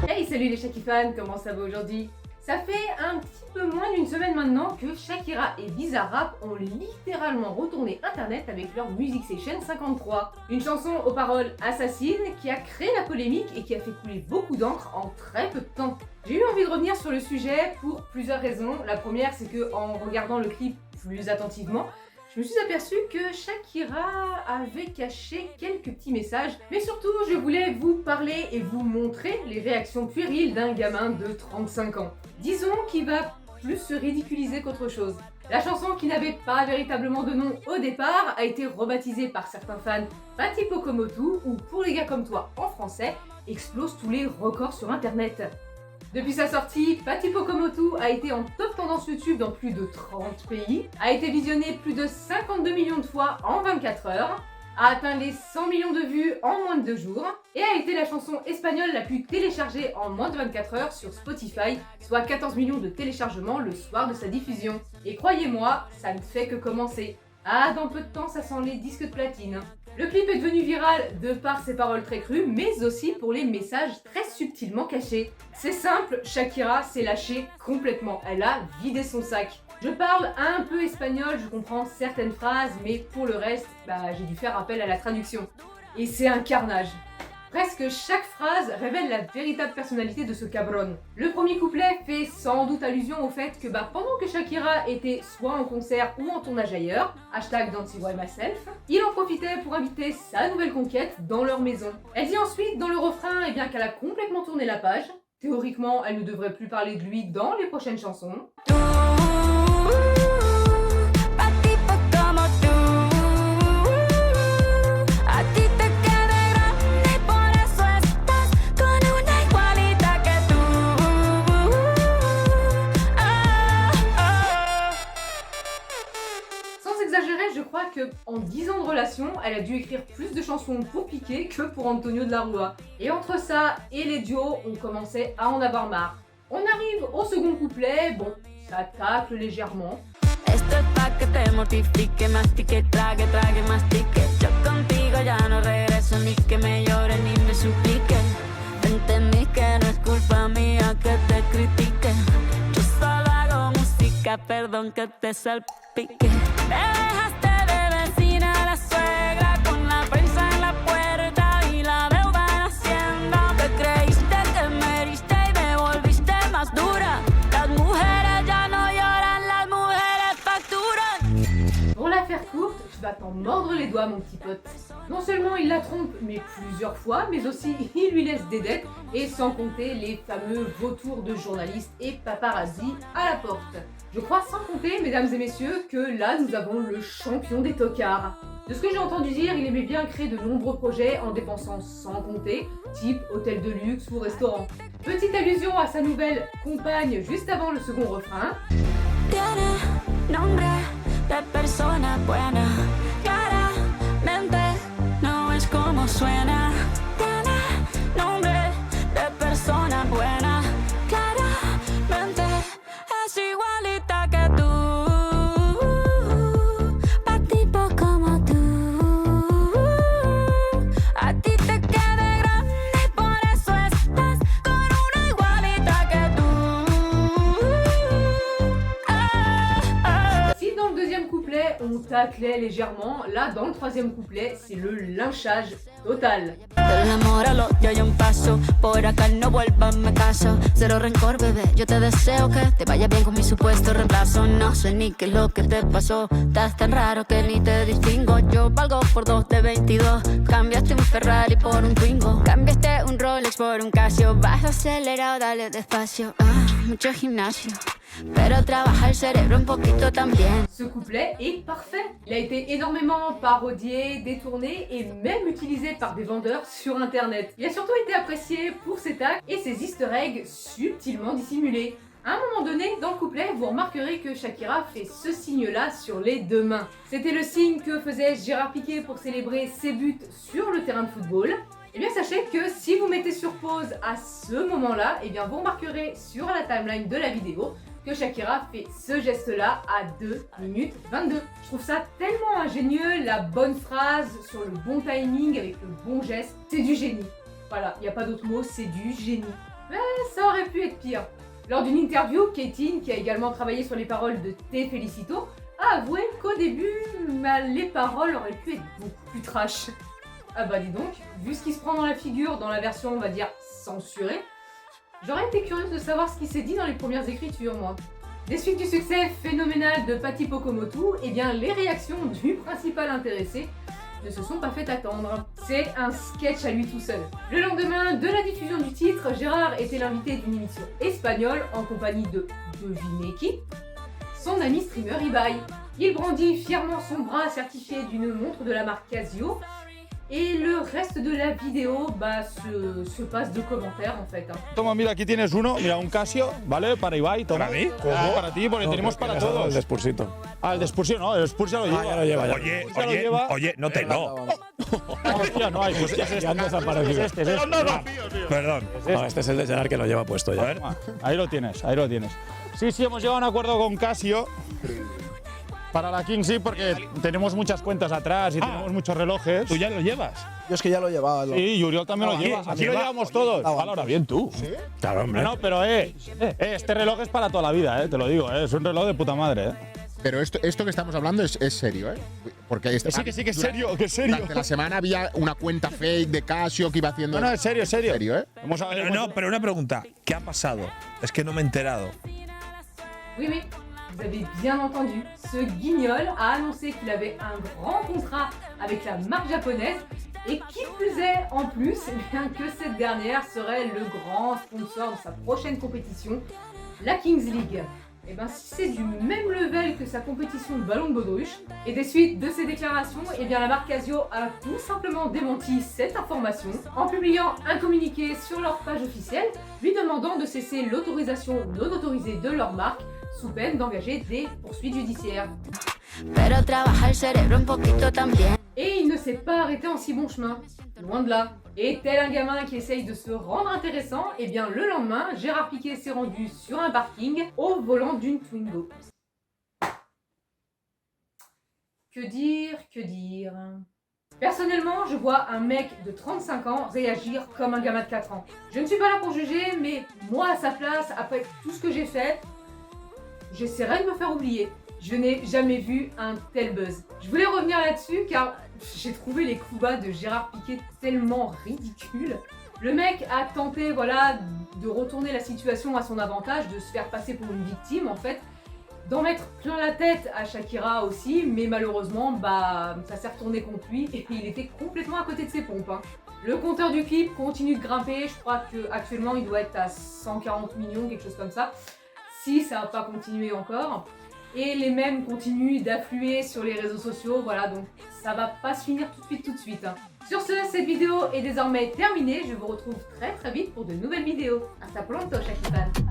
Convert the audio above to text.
Hey, salut les Shaki fans, comment ça va aujourd'hui? Ça fait un petit peu moins d'une semaine maintenant que Shakira et Bizarrap ont littéralement retourné internet avec leur Music Session 53. Une chanson aux paroles assassines qui a créé la polémique et qui a fait couler beaucoup d'encre en très peu de temps. J'ai eu envie de revenir sur le sujet pour plusieurs raisons. La première, c'est que en regardant le clip plus attentivement, je me suis aperçue que Shakira avait caché quelques petits messages, mais surtout je voulais vous parler et vous montrer les réactions puériles d'un gamin de 35 ans. Disons qu'il va plus se ridiculiser qu'autre chose. La chanson qui n'avait pas véritablement de nom au départ a été rebaptisée par certains fans Pati Pokomotu ou Pour les gars comme toi en français, explose tous les records sur internet. Depuis sa sortie, Pati Pokomotu a été en top tendance YouTube dans plus de 30 pays, a été visionné plus de 52 millions de fois en 24 heures, a atteint les 100 millions de vues en moins de 2 jours, et a été la chanson espagnole la plus téléchargée en moins de 24 heures sur Spotify, soit 14 millions de téléchargements le soir de sa diffusion. Et croyez-moi, ça ne fait que commencer. Ah, dans peu de temps, ça sent les disques de platine. Le clip est devenu viral de par ses paroles très crues, mais aussi pour les messages très subtilement cachés. C'est simple, Shakira s'est lâchée complètement, elle a vidé son sac. Je parle un peu espagnol, je comprends certaines phrases, mais pour le reste, j'ai dû faire appel à la traduction. Et c'est un carnage. Presque chaque phrase révèle la véritable personnalité de ce cabron. Le premier couplet fait sans doute allusion au fait que pendant que Shakira était soit en concert ou en tournage ailleurs, hashtag Don't See Why Myself, il en profitait pour inviter sa nouvelle conquête dans leur maison. Elle dit ensuite dans le refrain qu'elle a complètement tourné la page. Théoriquement, elle ne devrait plus parler de lui dans les prochaines chansons. Je crois qu'en 10 ans de relation, elle a dû écrire plus de chansons pour Piqué que pour Antonio de la Rúa. Et entre ça et les duos, on commençait à en avoir marre. On arrive au second couplet, bon, ça tacle légèrement. Esto es pa' que te mortifique, mastique, trague, trague, mastique. Yo contigo ya no regreso, ni que me llore ni me suplique. Entendí que no es culpa mía que te critique. Yo solo hago música, perdón que te salpique. Me dejaste de vecina a la suegra con la prensa en la puerta y la deuda en Hacienda. Te creíste que me heriste y me volviste más dura. Las mujeres ya no lloran, las mujeres facturan. Pour la faire courte, tu vas t'en mordre les doigts mon petit pote. Non seulement il la trompe, mais plusieurs fois, mais aussi il lui laisse des dettes, et sans compter les fameux vautours de journalistes et paparazzi à la porte. Je crois sans compter, mesdames et messieurs, que là nous avons le champion des tocards. De ce que j'ai entendu dire, il aimait bien créer de nombreux projets en dépensant sans compter, type hôtel de luxe ou restaurant. Petite allusion à sa nouvelle compagne juste avant le second refrain. Tiene nombre de persona buena, claramente no es como suena. Tiene nombre de persona buena, claramente es igualita que tú. Pa' tipo como tú, a ti te queda grande y por eso estás con una igualita que tú. Si dans le deuxième couplet on taclait légèrement, là dans le troisième couplet c'est le lynchage total. Del amor al odio hay un paso, por acá no vuelvas, me caso. Cero rencor, bebé, yo te deseo que te vaya bien con mi supuesto reemplazo. No sé ni qué es lo que te pasó, estás tan raro que ni te distingo. Yo valgo por 2 de 22, cambiaste un Ferrari por un Twingo. Cambiaste un Rolex por un Casio, vas acelerado, dale despacio. Mucho gimnasio, pero trabaja el cerebro un poquito también. Ce couplet est parfait. Il a été énormément parodié, détourné et même utilisé par des vendeurs sur internet. Il a surtout été apprécié pour ses tags et ses easter eggs subtilement dissimulés. À un moment donné, dans le couplet, vous remarquerez que Shakira fait ce signe-là sur les 2 mains. C'était le signe que faisait Gérard Piqué pour célébrer ses buts sur le terrain de football. Eh bien sachez que si vous mettez sur pause à ce moment-là, vous remarquerez sur la timeline de la vidéo que Shakira fait ce geste-là à 2 minutes 22. Je trouve ça tellement ingénieux, la bonne phrase sur le bon timing avec le bon geste, c'est du génie. Voilà, il n'y a pas d'autre mot, c'est du génie. Mais ça aurait pu être pire. Lors d'une interview, Katie, qui a également travaillé sur les paroles de Te Felicito, a avoué qu'au début, les paroles auraient pu être beaucoup plus trash. Ah bah dis donc, vu ce qui se prend dans la figure dans la version, on va dire, censurée, j'aurais été curieuse de savoir ce qui s'est dit dans les premières écritures, moi. Des suites du succès phénoménal de Patti Pokomotu, eh bien les réactions du principal intéressé ne se sont pas fait attendre. C'est un sketch à lui tout seul. Le lendemain de la diffusion du titre, Gérard était l'invité d'une émission espagnole en compagnie de devinez qui ? Son ami streamer Ibai. Il brandit fièrement son bras certifié d'une montre de la marque Casio. Et le reste de la vidéo se passe de commentaires en fait. Toma, mira, aquí tienes uno, mira, un Casio, ¿vale? Para Ibai, toma. ¿Para mí? Ah, para ti, porque tenemos para todos. El Despursito. Ah, el Despursio no, el Despursio lo lleva. ya lo lleva. Oye, no te no. Hostia, no hay, pues es este. Ya han desaparecido. Es este. Perdón. No, este es el de Gerard que lo lleva puesto A ya. ver. Ahí lo tienes, ahí lo tienes. Sí, hemos llegado a un acuerdo con Casio para la King, sí, porque tenemos muchas cuentas atrás y tenemos muchos relojes. ¿Tú ya lo llevas? Yo es que ya lo llevaba. Sí, Yuriol también lo lleva. Aquí lo llevamos todos. Ahora bien tú. Claro, hombre. No, pero este reloj es para toda la vida, te lo digo, es un reloj de puta madre, Pero esto que estamos hablando es serio, ¿eh? Porque Que sí, que es serio, que es serio. durante la semana había una cuenta fake de Casio que iba haciendo. No, es serio, es serio. serio, ¿eh? No, pero una pregunta. ¿Qué ha pasado? Es que no me he enterado. Oui, vous avez bien entendu. Ce guignol a annoncé qu'il avait un grand contrat avec la marque japonaise et qui plus est, en plus, bien que cette dernière serait le grand sponsor de sa prochaine compétition, la Kings League. Et bien si c'est du même level que sa compétition de ballon de baudruche, et des suites de ces déclarations, et bien la marque Casio a tout simplement démenti cette information en publiant un communiqué sur leur page officielle lui demandant de cesser l'autorisation non autorisée de leur marque sous peine d'engager des poursuites judiciaires. Pero trabaja el cerebro un poquito también. Et il ne s'est pas arrêté en si bon chemin, loin de là. Et tel un gamin qui essaye de se rendre intéressant, et bien le lendemain, Gérard Piquet s'est rendu sur un parking au volant d'une Twingo. Que dire Personnellement, je vois un mec de 35 ans réagir comme un gamin de 4 ans. Je ne suis pas là pour juger, mais moi à sa place, après tout ce que j'ai fait, j'essaierai de me faire oublier. Je n'ai jamais vu un tel buzz. Je voulais revenir là-dessus car j'ai trouvé les coups bas de Gérard Piquet tellement ridicules. Le mec a tenté de retourner la situation à son avantage, de se faire passer pour une victime en fait, d'en mettre plein la tête à Shakira aussi, mais malheureusement ça s'est retourné contre lui et il était complètement à côté de ses pompes. Le compteur du clip continue de grimper, je crois qu'actuellement il doit être à 140 millions, quelque chose comme ça, si ça n'a pas continué encore. Et les mèmes continuent d'affluer sur les réseaux sociaux, donc ça va pas se finir tout de suite. Sur ce, cette vidéo est désormais terminée, je vous retrouve très vite pour de nouvelles vidéos. Hasta pronto, Shakifan.